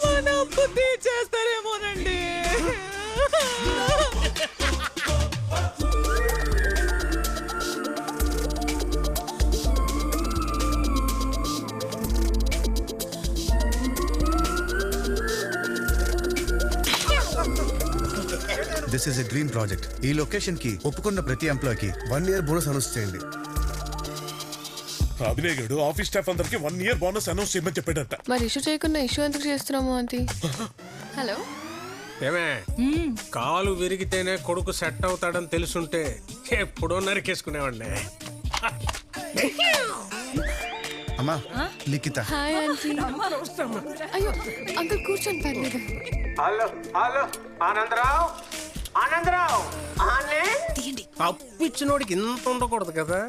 మన అప్పు తీర్చేస్తారేమోనండి. This is a dream project. ఈ లొకేషన్ కి ఒప్పుకున్న ప్రతి ఎంప్లాయ్ కి 1 year బోనస్ అనౌన్స్ చేయండి. అభినయ్ గడు ఆఫీస్ స్టాఫ్ అందరికి 1 year బోనస్ అనౌన్స్ చేయమని చెప్పాడట. మరి ఇష్యూ చేయకుండా ఇష్యూ ఎందుకు చేస్తున్నాము ఆంటీ? హలో, ఏమే కాలు విరిగితేనే కొడుకు సెట్ అవుతాడని తెలుసుంటే ఎప్పుడో నరికేసుకునేవాడిని. అమ్మా లిఖిత. Hi aunty. అయ్యో అంకుల్ కూర్చొని పర్లేదు. హలో హలో ఆనందరావు, ఆనందరావు, అప్పిచ్చినోడికి ఇంత ఉండకూడదు కదా.